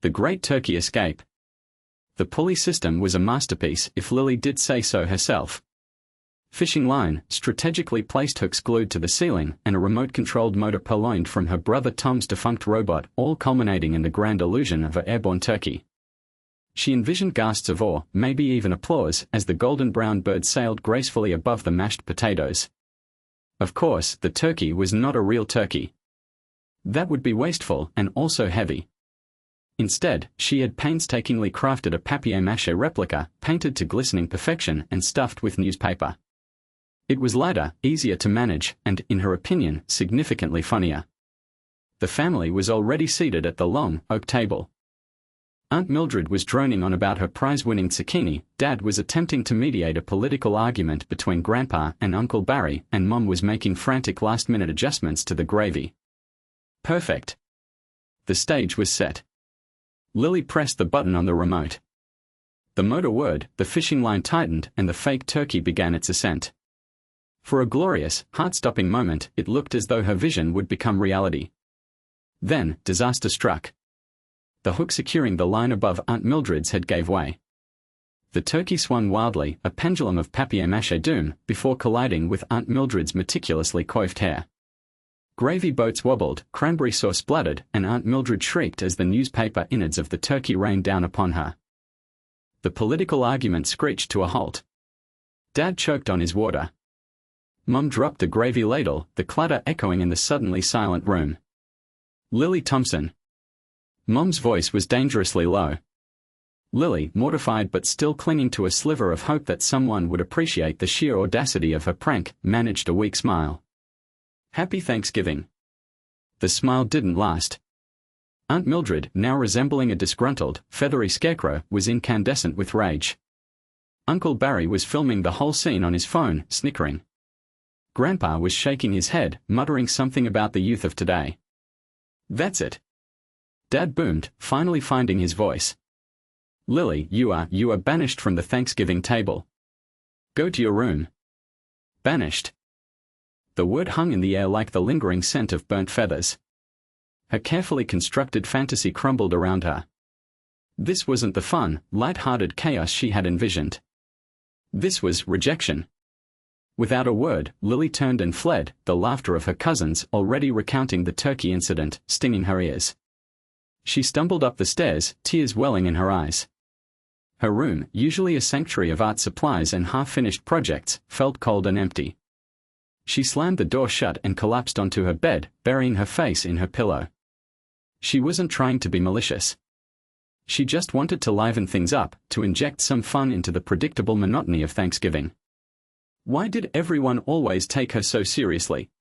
The Great Turkey Escape. The pulley system was a masterpiece if Lily did say so herself. Fishing line, strategically placed hooks glued to the ceiling, and a remote-controlled motor purloined from her brother Tom's defunct robot, all culminating in the grand illusion of an airborne turkey. She envisioned gasps of awe, maybe even applause, as the golden brown bird sailed gracefully above the mashed potatoes. Of course, the turkey was not a real turkey. That would be wasteful and also heavy. Instead, she had painstakingly crafted a papier-mâché replica, painted to glistening perfection and stuffed with newspaper. It was lighter, easier to manage, and, in her opinion, significantly funnier. The family was already seated at the long, oak table. Aunt Mildred was droning on about her prize-winning zucchini, Dad was attempting to mediate a political argument between Grandpa and Uncle Barry, and Mom was making frantic last-minute adjustments to the gravy. Perfect. The stage was set. Lily pressed the button on the remote. The motor whirred, the fishing line tightened, and the fake turkey began its ascent. For a glorious, heart-stopping moment, it looked as though her vision would become reality. Then, disaster struck. The hook securing the line above Aunt Mildred's head gave way. The turkey swung wildly, a pendulum of papier-mâché doom, before colliding with Aunt Mildred's meticulously coiffed hair. Gravy boats wobbled, cranberry sauce spluttered, and Aunt Mildred shrieked as the newspaper innards of the turkey rained down upon her. The political argument screeched to a halt. Dad choked on his water. Mum dropped the gravy ladle, the clatter echoing in the suddenly silent room. Lily Thompson. Mum's voice was dangerously low. Lily, mortified but still clinging to a sliver of hope that someone would appreciate the sheer audacity of her prank, managed a weak smile. Happy Thanksgiving. The smile didn't last. Aunt Mildred, now resembling a disgruntled, feathery scarecrow, was incandescent with rage. Uncle Barry was filming the whole scene on his phone, snickering. Grandpa was shaking his head, muttering something about the youth of today. That's it. Dad boomed, finally finding his voice. Lily, you are banished from the Thanksgiving table. Go to your room. Banished. The word hung in the air like the lingering scent of burnt feathers. Her carefully constructed fantasy crumbled around her. This wasn't the fun, light-hearted chaos she had envisioned. This was rejection. Without a word, Lily turned and fled, the laughter of her cousins, already recounting the turkey incident, stinging her ears. She stumbled up the stairs, tears welling in her eyes. Her room, usually a sanctuary of art supplies and half-finished projects, felt cold and empty. She slammed the door shut and collapsed onto her bed, burying her face in her pillow. She wasn't trying to be malicious. She just wanted to liven things up, to inject some fun into the predictable monotony of Thanksgiving. Why did everyone always take her so seriously?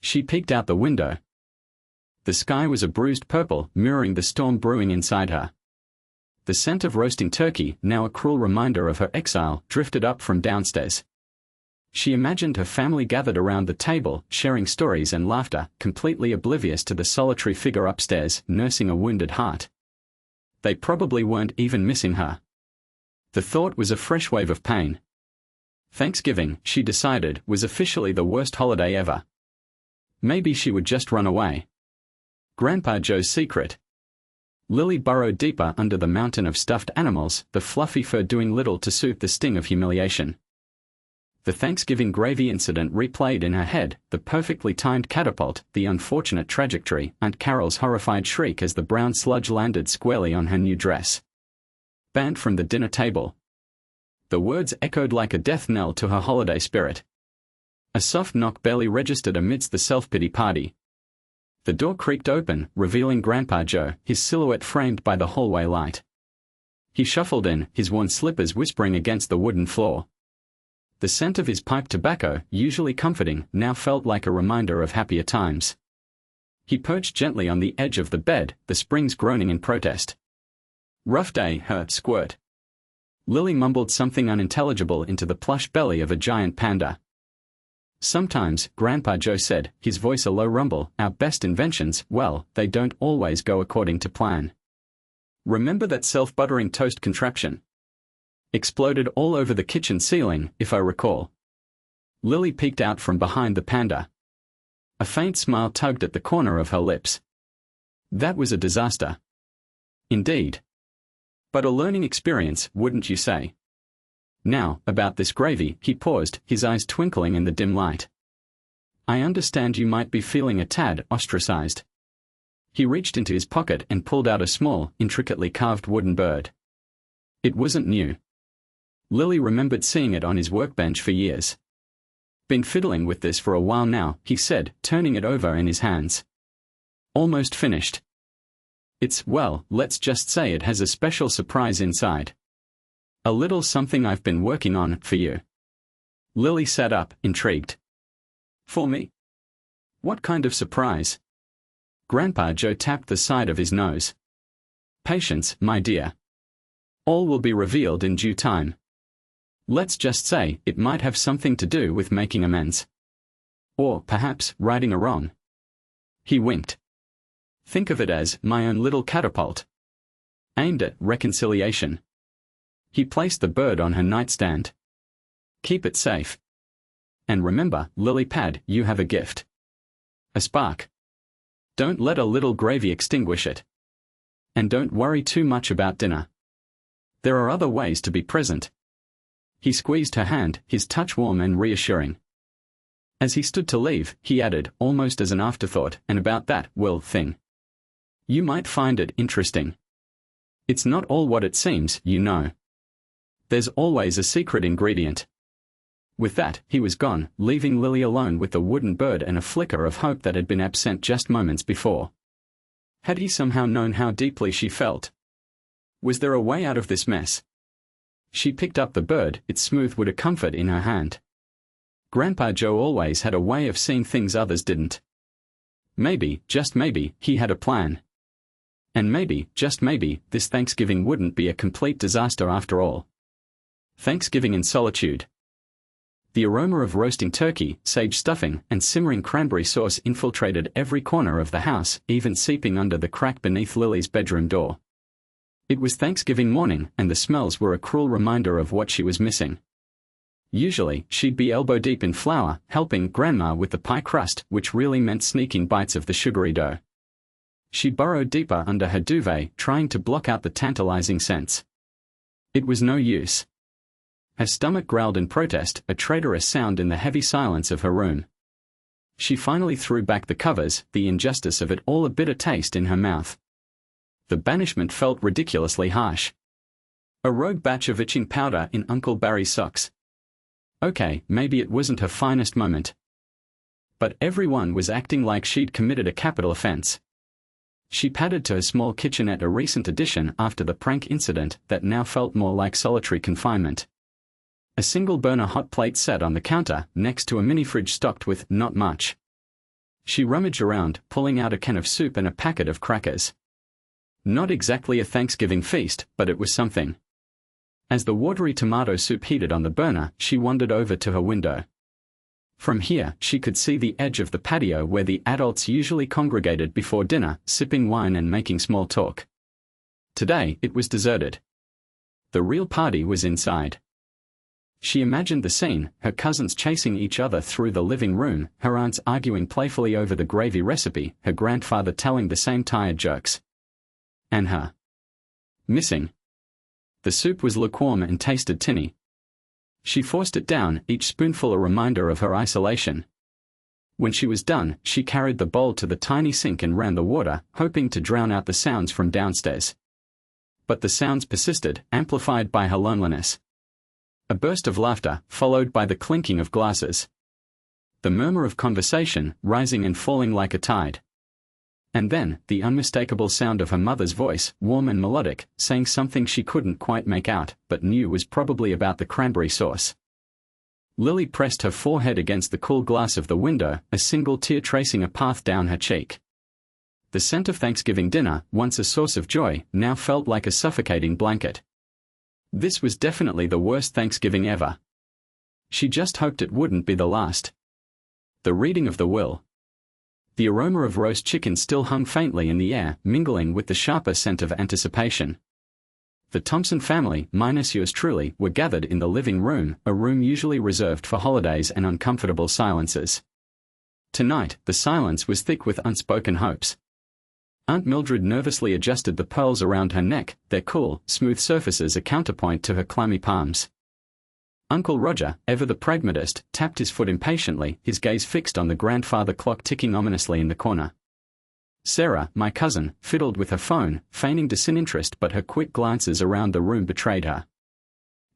She peeked out the window. The sky was a bruised purple, mirroring the storm brewing inside her. The scent of roasting turkey, now a cruel reminder of her exile, drifted up from downstairs. She imagined her family gathered around the table, sharing stories and laughter, completely oblivious to the solitary figure upstairs, nursing a wounded heart. They probably weren't even missing her. The thought was a fresh wave of pain. Thanksgiving, she decided, was officially the worst holiday ever. Maybe she would just run away. Grandpa Joe's secret. Lily burrowed deeper under the mountain of stuffed animals, the fluffy fur doing little to soothe the sting of humiliation. The Thanksgiving gravy incident replayed in her head, the perfectly timed catapult, the unfortunate trajectory, Aunt Carol's horrified shriek as the brown sludge landed squarely on her new dress. Banned from the dinner table. The words echoed like a death knell to her holiday spirit. A soft knock barely registered amidst the self-pity party. The door creaked open, revealing Grandpa Joe, his silhouette framed by the hallway light. He shuffled in, his worn slippers whispering against the wooden floor. The scent of his pipe tobacco, usually comforting, now felt like a reminder of happier times. He perched gently on the edge of the bed, the springs groaning in protest. Rough day, squirt. Lily mumbled something unintelligible into the plush belly of a giant panda. Sometimes, Grandpa Joe said, his voice a low rumble, our best inventions, well, they don't always go according to plan. Remember that self-buttering toast contraption? Exploded all over the kitchen ceiling, if I recall. Lily peeked out from behind the panda. A faint smile tugged at the corner of her lips. That was a disaster. Indeed. But a learning experience, wouldn't you say? Now, about this gravy, he paused, his eyes twinkling in the dim light. I understand you might be feeling a tad ostracized. He reached into his pocket and pulled out a small, intricately carved wooden bird. It wasn't new. Lily remembered seeing it on his workbench for years. Been fiddling with this for a while now, he said, turning it over in his hands. Almost finished. Well, let's just say it has a special surprise inside. A little something I've been working on for you. Lily sat up, intrigued. For me? What kind of surprise? Grandpa Joe tapped the side of his nose. Patience, my dear. All will be revealed in due time. Let's just say it might have something to do with making amends. Or, perhaps, righting a wrong. He winked. Think of it as my own little catapult. Aimed at reconciliation. He placed the bird on her nightstand. Keep it safe. And remember, Lily Pad, you have a gift. A spark. Don't let a little gravy extinguish it. And don't worry too much about dinner. There are other ways to be present. He squeezed her hand, his touch warm and reassuring. As he stood to leave, he added, almost as an afterthought, and about that, thing. You might find it interesting. It's not all what it seems, you know. There's always a secret ingredient. With that, he was gone, leaving Lily alone with the wooden bird and a flicker of hope that had been absent just moments before. Had he somehow known how deeply she felt? Was there a way out of this mess? She picked up the bird, its smooth wood a comfort in her hand. Grandpa Joe always had a way of seeing things others didn't. Maybe, just maybe, he had a plan. And maybe, just maybe, this Thanksgiving wouldn't be a complete disaster after all. Thanksgiving in solitude. The aroma of roasting turkey, sage stuffing, and simmering cranberry sauce infiltrated every corner of the house, even seeping under the crack beneath Lily's bedroom door. It was Thanksgiving morning, and the smells were a cruel reminder of what she was missing. Usually, she'd be elbow-deep in flour, helping Grandma with the pie crust, which really meant sneaking bites of the sugary dough. She burrowed deeper under her duvet, trying to block out the tantalizing scents. It was no use. Her stomach growled in protest, a traitorous sound in the heavy silence of her room. She finally threw back the covers, the injustice of it all a bitter taste in her mouth. The banishment felt ridiculously harsh. A rogue batch of itching powder in Uncle Barry's socks. Okay, maybe it wasn't her finest moment. But everyone was acting like she'd committed a capital offense. She padded to her small kitchenette, a recent addition after the prank incident that now felt more like solitary confinement. A single-burner hot plate sat on the counter, next to a mini-fridge stocked with not much. She rummaged around, pulling out a can of soup and a packet of crackers. Not exactly a Thanksgiving feast, but it was something. As the watery tomato soup heated on the burner, she wandered over to her window. From here, she could see the edge of the patio where the adults usually congregated before dinner, sipping wine and making small talk. Today, it was deserted. The real party was inside. She imagined the scene, her cousins chasing each other through the living room, her aunts arguing playfully over the gravy recipe, her grandfather telling the same tired jokes. And her. Missing. The soup was lukewarm and tasted tinny. She forced it down, each spoonful a reminder of her isolation. When she was done, she carried the bowl to the tiny sink and ran the water, hoping to drown out the sounds from downstairs. But the sounds persisted, amplified by her loneliness. A burst of laughter, followed by the clinking of glasses. The murmur of conversation, rising and falling like a tide. And then, the unmistakable sound of her mother's voice, warm and melodic, saying something she couldn't quite make out, but knew was probably about the cranberry sauce. Lily pressed her forehead against the cool glass of the window, a single tear tracing a path down her cheek. The scent of Thanksgiving dinner, once a source of joy, now felt like a suffocating blanket. This was definitely the worst Thanksgiving ever. She just hoped it wouldn't be the last. The reading of the will. The aroma of roast chicken still hung faintly in the air, mingling with the sharper scent of anticipation. The Thompson family, minus yours truly, were gathered in the living room, a room usually reserved for holidays and uncomfortable silences. Tonight, the silence was thick with unspoken hopes. Aunt Mildred nervously adjusted the pearls around her neck, their cool, smooth surfaces a counterpoint to her clammy palms. Uncle Roger, ever the pragmatist, tapped his foot impatiently, his gaze fixed on the grandfather clock ticking ominously in the corner. Sarah, my cousin, fiddled with her phone, feigning disinterest, but her quick glances around the room betrayed her.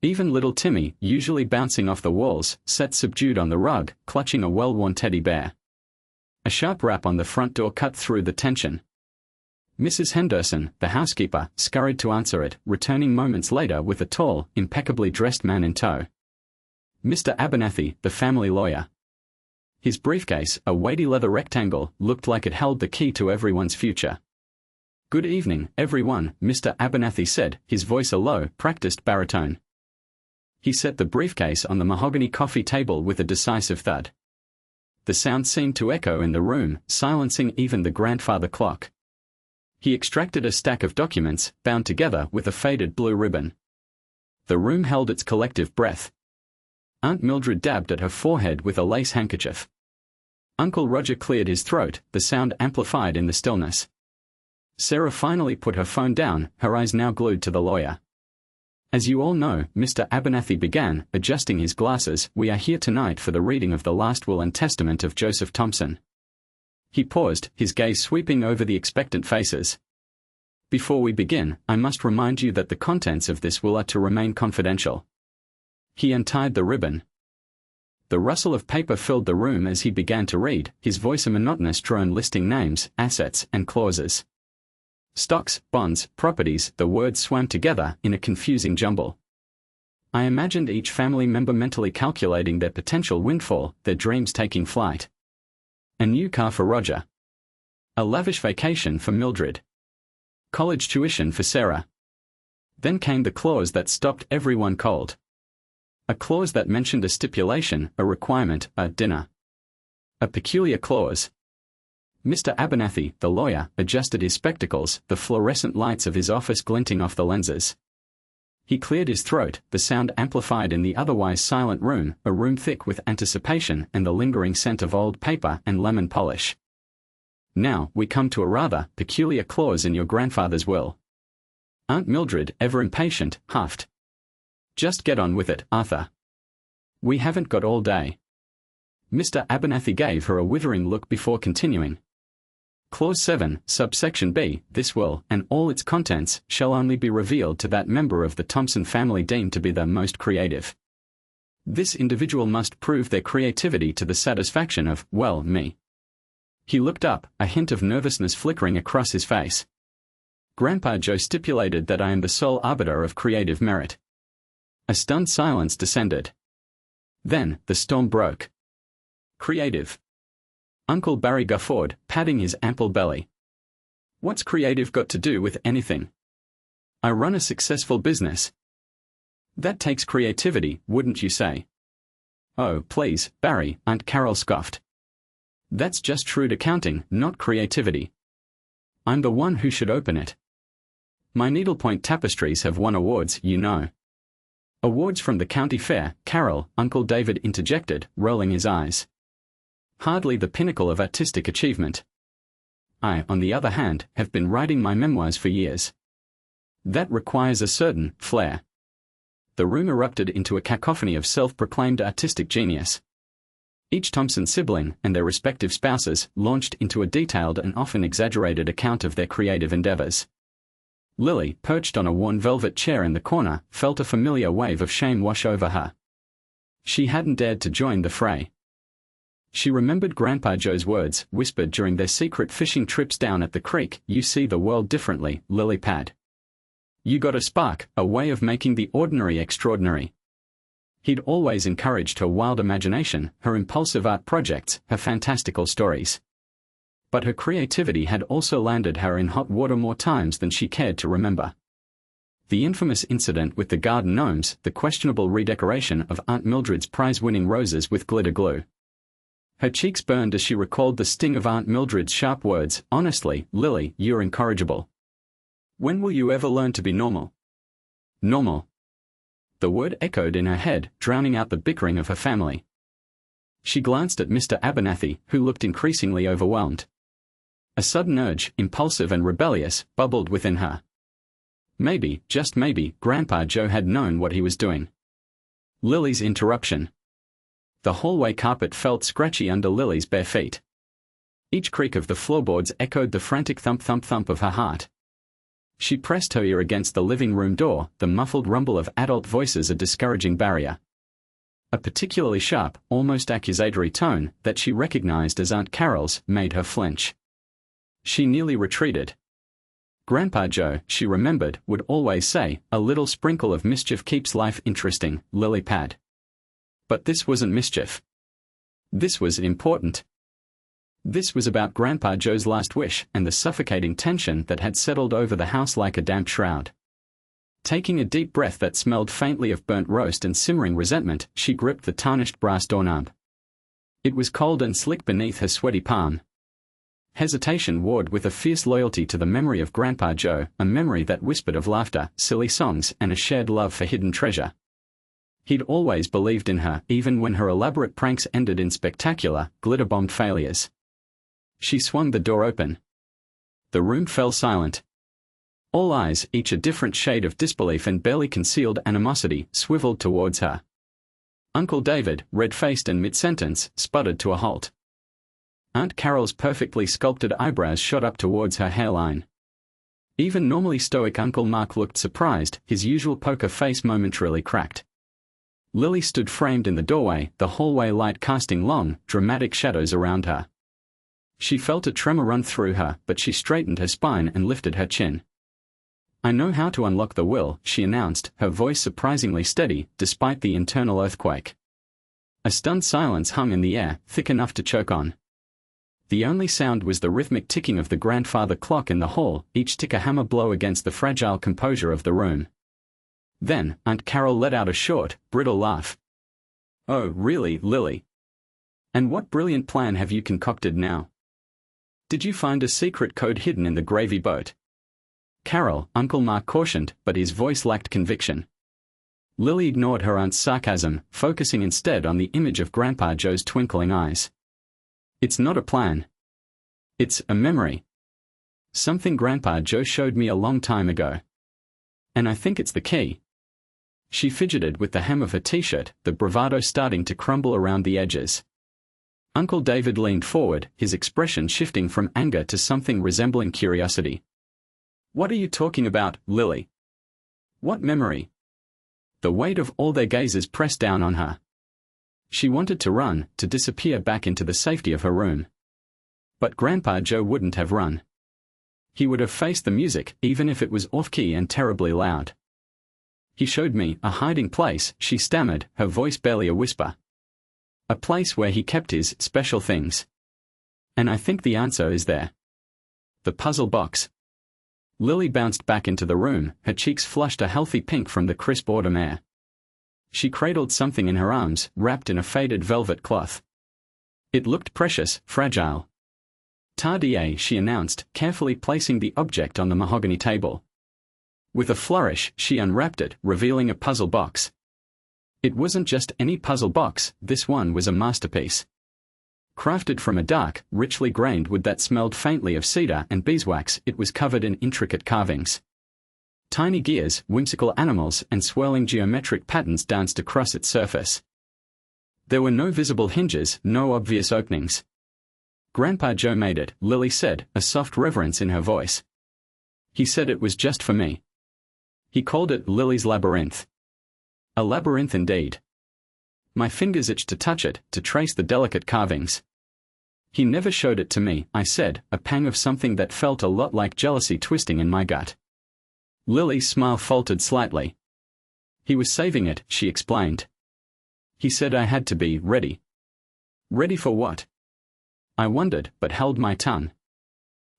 Even little Timmy, usually bouncing off the walls, sat subdued on the rug, clutching a well-worn teddy bear. A sharp rap on the front door cut through the tension. Mrs. Henderson, the housekeeper, scurried to answer it, returning moments later with a tall, impeccably dressed man in tow. Mr. Abernathy, the family lawyer. His briefcase, a weighty leather rectangle, looked like it held the key to everyone's future. "Good evening, everyone," Mr. Abernathy said, his voice a low, practiced baritone. He set the briefcase on the mahogany coffee table with a decisive thud. The sound seemed to echo in the room, silencing even the grandfather clock. He extracted a stack of documents, bound together with a faded blue ribbon. The room held its collective breath. Aunt Mildred dabbed at her forehead with a lace handkerchief. Uncle Roger cleared his throat, the sound amplified in the stillness. Sarah finally put her phone down, her eyes now glued to the lawyer. "As you all know," Mr. Abernathy began, adjusting his glasses, "we are here tonight for the reading of the last will and testament of Joseph Thompson." He paused, his gaze sweeping over the expectant faces. "Before we begin, I must remind you that the contents of this will are to remain confidential." He untied the ribbon. The rustle of paper filled the room as he began to read, his voice a monotonous drone listing names, assets, and clauses. Stocks, bonds, properties, the words swam together in a confusing jumble. I imagined each family member mentally calculating their potential windfall, their dreams taking flight. A new car for Roger. A lavish vacation for Mildred. College tuition for Sarah. Then came the clause that stopped everyone cold. A clause that mentioned a stipulation, a requirement, a dinner. A peculiar clause. Mr. Abernathy, the lawyer, adjusted his spectacles, the fluorescent lights of his office glinting off the lenses. He cleared his throat, the sound amplified in the otherwise silent room, a room thick with anticipation and the lingering scent of old paper and lemon polish. "Now, we come to a rather peculiar clause in your grandfather's will." Aunt Mildred, ever impatient, huffed. "Just get on with it, Arthur. We haven't got all day." Mr. Abernathy gave her a withering look before continuing. Clause 7, subsection B, this will, and all its contents, shall only be revealed to that member of the Thompson family deemed to be the most creative. This individual must prove their creativity to the satisfaction of, well, me. He looked up, a hint of nervousness flickering across his face. "Grandpa Joe stipulated that I am the sole arbiter of creative merit." A stunned silence descended. Then, the storm broke. "Creative." Uncle Barry guffawed, patting his ample belly. "What's creative got to do with anything? I run a successful business." "That takes creativity, wouldn't you say?" "Oh, please, Barry," Aunt Carol scoffed. "That's just shrewd accounting, not creativity. I'm the one who should open it. My needlepoint tapestries have won awards, you know." "Awards from the county fair, Carol," Uncle David interjected, rolling his eyes. "Hardly the pinnacle of artistic achievement. I, on the other hand, have been writing my memoirs for years. That requires a certain flair." The room erupted into a cacophony of self-proclaimed artistic genius. Each Thompson sibling, and their respective spouses, launched into a detailed and often exaggerated account of their creative endeavors. Lily, perched on a worn velvet chair in the corner, felt a familiar wave of shame wash over her. She hadn't dared to join the fray. She remembered Grandpa Joe's words, whispered during their secret fishing trips down at the creek, "You see the world differently, Lily Pad. You got a spark, a way of making the ordinary extraordinary." He'd always encouraged her wild imagination, her impulsive art projects, her fantastical stories. But her creativity had also landed her in hot water more times than she cared to remember. The infamous incident with the garden gnomes, the questionable redecoration of Aunt Mildred's prize-winning roses with glitter glue. Her cheeks burned as she recalled the sting of Aunt Mildred's sharp words, "Honestly, Lily, you're incorrigible. When will you ever learn to be normal?" Normal. The word echoed in her head, drowning out the bickering of her family. She glanced at Mr. Abernathy, who looked increasingly overwhelmed. A sudden urge, impulsive and rebellious, bubbled within her. Maybe, just maybe, Grandpa Joe had known what he was doing. Lily's interruption. The hallway carpet felt scratchy under Lily's bare feet. Each creak of the floorboards echoed the frantic thump-thump-thump of her heart. She pressed her ear against the living room door, the muffled rumble of adult voices a discouraging barrier. A particularly sharp, almost accusatory tone that she recognized as Aunt Carol's made her flinch. She nearly retreated. Grandpa Joe, she remembered, would always say, "A little sprinkle of mischief keeps life interesting, Lily Pad." But this wasn't mischief. This was important. This was about Grandpa Joe's last wish and the suffocating tension that had settled over the house like a damp shroud. Taking a deep breath that smelled faintly of burnt roast and simmering resentment, she gripped the tarnished brass doorknob. It was cold and slick beneath her sweaty palm. Hesitation warred with a fierce loyalty to the memory of Grandpa Joe, a memory that whispered of laughter, silly songs, and a shared love for hidden treasure. He'd always believed in her, even when her elaborate pranks ended in spectacular, glitter-bombed failures. She swung the door open. The room fell silent. All eyes, each a different shade of disbelief and barely concealed animosity, swiveled towards her. Uncle David, red-faced and mid-sentence, sputtered to a halt. Aunt Carol's perfectly sculpted eyebrows shot up towards her hairline. Even normally stoic Uncle Mark looked surprised, his usual poker face momentarily cracked. Lily stood framed in the doorway, the hallway light casting long, dramatic shadows around her. She felt a tremor run through her, but she straightened her spine and lifted her chin. "I know how to unlock the will," she announced, her voice surprisingly steady, despite the internal earthquake. A stunned silence hung in the air, thick enough to choke on. The only sound was the rhythmic ticking of the grandfather clock in the hall, each tick a hammer blow against the fragile composure of the room. Then, Aunt Carol let out a short, brittle laugh. "Oh, really, Lily? And what brilliant plan have you concocted now? Did you find a secret code hidden in the gravy boat?" "Carol," Uncle Mark cautioned, but his voice lacked conviction. Lily ignored her aunt's sarcasm, focusing instead on the image of Grandpa Joe's twinkling eyes. "It's not a plan. It's a memory. Something Grandpa Joe showed me a long time ago. And I think it's the key." She fidgeted with the hem of her t-shirt, the bravado starting to crumble around the edges. Uncle David leaned forward, his expression shifting from anger to something resembling curiosity. "What are you talking about, Lily? What memory?" The weight of all their gazes pressed down on her. She wanted to run, to disappear back into the safety of her room. But Grandpa Joe wouldn't have run. He would have faced the music, even if it was off-key and terribly loud. "He showed me a hiding place," she stammered, her voice barely a whisper. "A place where he kept his special things. And I think the answer is there. The puzzle box." Lily bounced back into the room, her cheeks flushed a healthy pink from the crisp autumn air. She cradled something in her arms, wrapped in a faded velvet cloth. It looked precious, fragile. "Tardier," she announced, carefully placing the object on the mahogany table. With a flourish, she unwrapped it, revealing a puzzle box. It wasn't just any puzzle box, this one was a masterpiece. Crafted from a dark, richly grained wood that smelled faintly of cedar and beeswax, it was covered in intricate carvings. Tiny gears, whimsical animals, and swirling geometric patterns danced across its surface. There were no visible hinges, no obvious openings. "Grandpa Joe made it," Lily said, a soft reverence in her voice. "He said it was just for me. He called it Lily's Labyrinth. A labyrinth indeed. My fingers itched to touch it, to trace the delicate carvings. He never showed it to me," I said, a pang of something that felt a lot like jealousy twisting in my gut. Lily's smile faltered slightly. "He was saving it," she explained. "He said I had to be ready." "Ready for what?" I wondered, but held my tongue.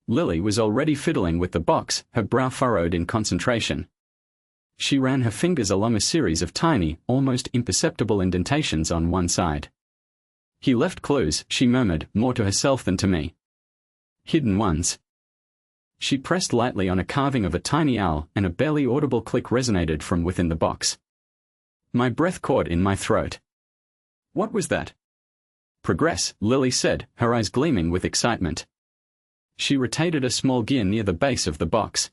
Lily was already fiddling with the box, her brow furrowed in concentration. She ran her fingers along a series of tiny, almost imperceptible indentations on one side. "He left clues," she murmured, more to herself than to me. "Hidden ones." She pressed lightly on a carving of a tiny owl, and a barely audible click resonated from within the box. My breath caught in my throat. "What was that?" "Progress," Lily said, her eyes gleaming with excitement. She rotated a small gear near the base of the box.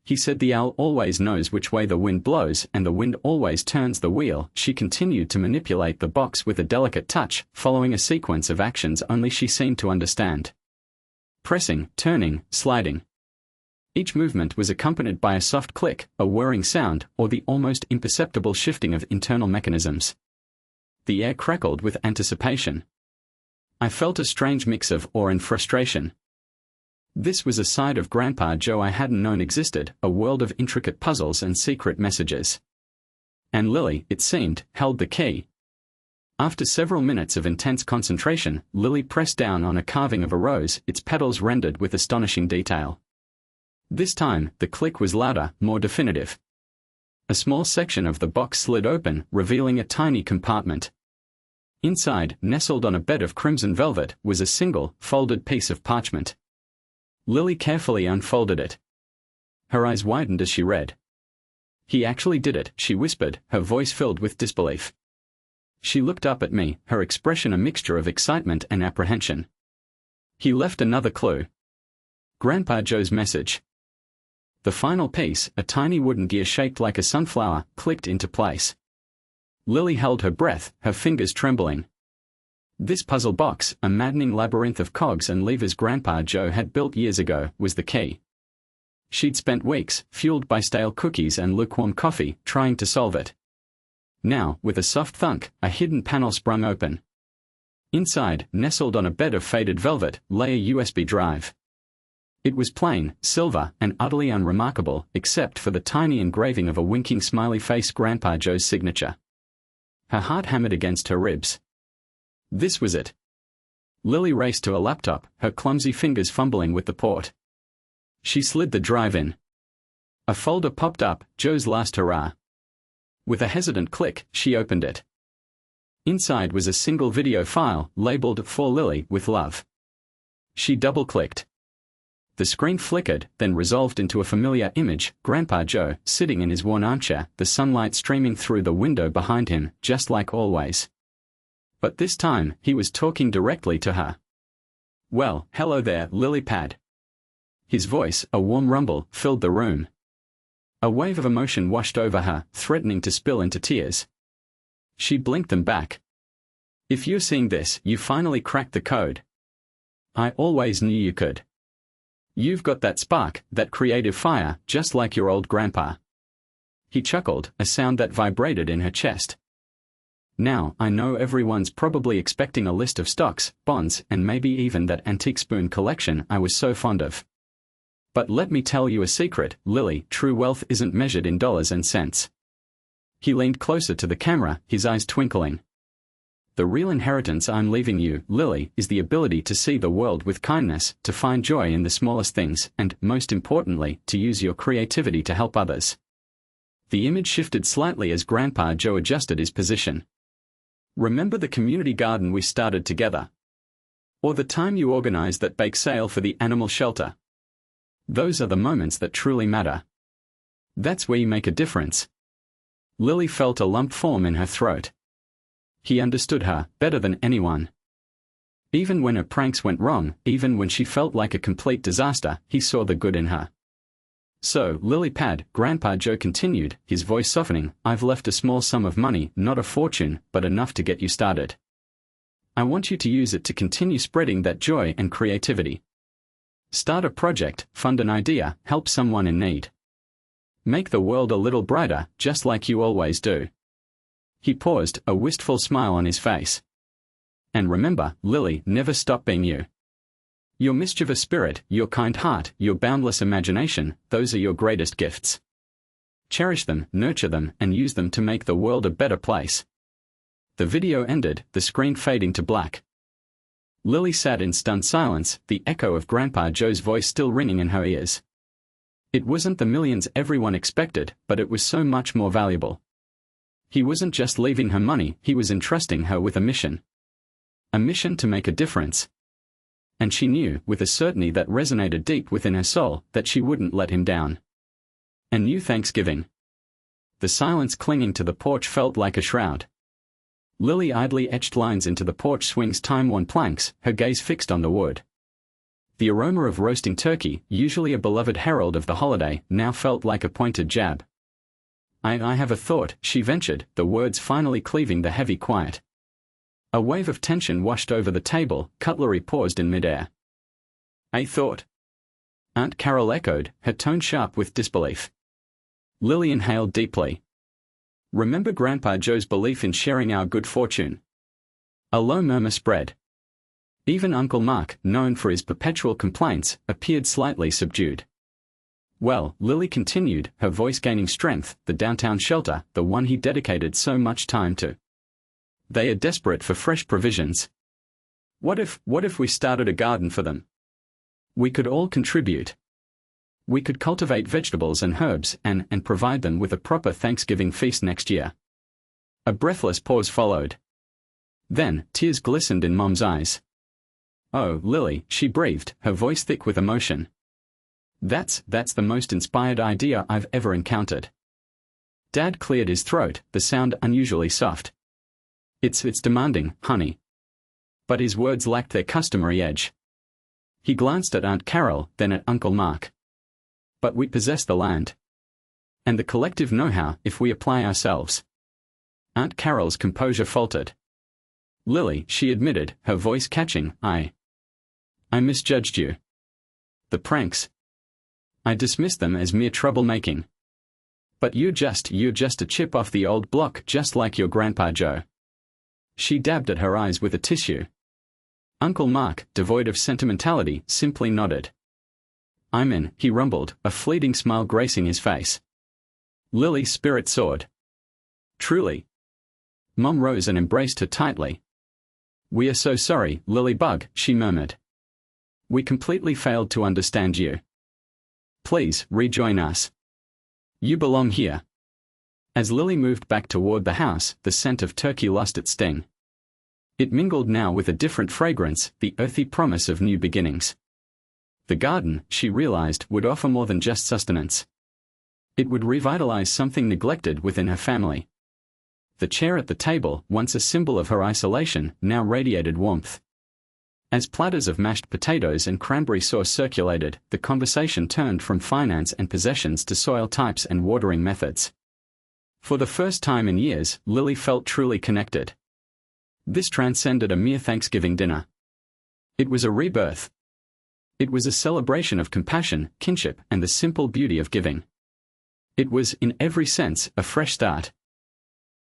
He said the owl always knows which way the wind blows and the wind always turns the wheel. She continued to manipulate the box with a delicate touch, following a sequence of actions only she seemed to understand. Pressing, turning, sliding. Each movement was accompanied by a soft click, a whirring sound, or the almost imperceptible shifting of internal mechanisms. The air crackled with anticipation. I felt a strange mix of awe and frustration. This was a side of Grandpa Joe I hadn't known existed, a world of intricate puzzles and secret messages. And Lily, it seemed, held the key. After several minutes of intense concentration, Lily pressed down on a carving of a rose, its petals rendered with astonishing detail. This time, the click was louder, more definitive. A small section of the box slid open, revealing a tiny compartment. Inside, nestled on a bed of crimson velvet, was a single, folded piece of parchment. Lily carefully unfolded it. Her eyes widened as she read. "He actually did it," she whispered, her voice filled with disbelief. She looked up at me, her expression a mixture of excitement and apprehension. "He left another clue." Grandpa Joe's message. The final piece, a tiny wooden gear shaped like a sunflower, clicked into place. Lily held her breath, her fingers trembling. This puzzle box, a maddening labyrinth of cogs and levers Grandpa Joe had built years ago, was the key. She'd spent weeks, fueled by stale cookies and lukewarm coffee, trying to solve it. Now, with a soft thunk, a hidden panel sprung open. Inside, nestled on a bed of faded velvet, lay a USB drive. It was plain, silver, and utterly unremarkable, except for the tiny engraving of a winking smiley face, Grandpa Joe's signature. Her heart hammered against her ribs. This was it. Lily raced to a laptop, her clumsy fingers fumbling with the port. She slid the drive in. A folder popped up, Joe's last hurrah. With a hesitant click, she opened it. Inside was a single video file, labeled "For Lily, with love." She double-clicked. The screen flickered, then resolved into a familiar image, Grandpa Joe, sitting in his worn armchair, the sunlight streaming through the window behind him, just like always. But this time, he was talking directly to her. "Well, hello there, Lily Pad." His voice, a warm rumble, filled the room. A wave of emotion washed over her, threatening to spill into tears. She blinked them back. "If you're seeing this, you finally cracked the code. I always knew you could. You've got that spark, that creative fire, just like your old grandpa." He chuckled, a sound that vibrated in her chest. "Now, I know everyone's probably expecting a list of stocks, bonds, and maybe even that antique spoon collection I was so fond of. But let me tell you a secret, Lily, true wealth isn't measured in dollars and cents." He leaned closer to the camera, his eyes twinkling. "The real inheritance I'm leaving you, Lily, is the ability to see the world with kindness, to find joy in the smallest things, and, most importantly, to use your creativity to help others." The image shifted slightly as Grandpa Joe adjusted his position. "Remember the community garden we started together? Or the time you organized that bake sale for the animal shelter? Those are the moments that truly matter. That's where you make a difference." Lily felt a lump form in her throat. He understood her better than anyone. Even when her pranks went wrong, even when she felt like a complete disaster, he saw the good in her. "So, Lily Pad," Grandpa Joe continued, his voice softening, "I've left a small sum of money, not a fortune, but enough to get you started. I want you to use it to continue spreading that joy and creativity. Start a project, fund an idea, help someone in need. Make the world a little brighter, just like you always do." He paused, a wistful smile on his face. "And remember, Lily, never stop being you. Your mischievous spirit, your kind heart, your boundless imagination, those are your greatest gifts. Cherish them, nurture them, and use them to make the world a better place." The video ended, the screen fading to black. Lily sat in stunned silence, the echo of Grandpa Joe's voice still ringing in her ears. It wasn't the millions everyone expected, but it was so much more valuable. He wasn't just leaving her money, he was entrusting her with a mission. A mission to make a difference. And she knew, with a certainty that resonated deep within her soul, that she wouldn't let him down. A new Thanksgiving. The silence clinging to the porch felt like a shroud. Lily idly etched lines into the porch swing's time-worn planks, her gaze fixed on the wood. The aroma of roasting turkey, usually a beloved herald of the holiday, now felt like a pointed jab. I have a thought, she ventured, the words finally cleaving the heavy quiet. A wave of tension washed over the table, cutlery paused in midair. A thought? Aunt Carol echoed, her tone sharp with disbelief. Lily inhaled deeply. Remember Grandpa Joe's belief in sharing our good fortune? A low murmur spread. Even Uncle Mark, known for his perpetual complaints, appeared slightly subdued. Well, Lily continued, her voice gaining strength, the downtown shelter, the one he dedicated so much time to. They are desperate for fresh provisions. What if we started a garden for them? We could all contribute. We could cultivate vegetables and herbs and provide them with a proper Thanksgiving feast next year. A breathless pause followed. Then, tears glistened in Mom's eyes. Oh, Lily, she breathed, her voice thick with emotion. That's the most inspired idea I've ever encountered. Dad cleared his throat, the sound unusually soft. It's demanding, honey. But his words lacked their customary edge. He glanced at Aunt Carol, then at Uncle Mark. But we possess the land. And the collective know-how if we apply ourselves. Aunt Carol's composure faltered. Lily, she admitted, her voice catching, I misjudged you. The pranks. I dismissed them as mere troublemaking. But you're just a chip off the old block, just like your Grandpa Joe. She dabbed at her eyes with a tissue. Uncle Mark, devoid of sentimentality, simply nodded. I'm in, he rumbled, a fleeting smile gracing his face. Lily's spirit soared. Truly. Mom rose and embraced her tightly. We are so sorry, Lily Bug, she murmured. We completely failed to understand you. Please, rejoin us. You belong here. As Lily moved back toward the house, the scent of turkey lost its sting. It mingled now with a different fragrance, the earthy promise of new beginnings. The garden, she realized, would offer more than just sustenance. It would revitalize something neglected within her family. The chair at the table, once a symbol of her isolation, now radiated warmth. As platters of mashed potatoes and cranberry sauce circulated, the conversation turned from finance and possessions to soil types and watering methods. For the first time in years, Lily felt truly connected. This transcended a mere Thanksgiving dinner. It was a rebirth. It was a celebration of compassion, kinship, and the simple beauty of giving. It was, in every sense, a fresh start.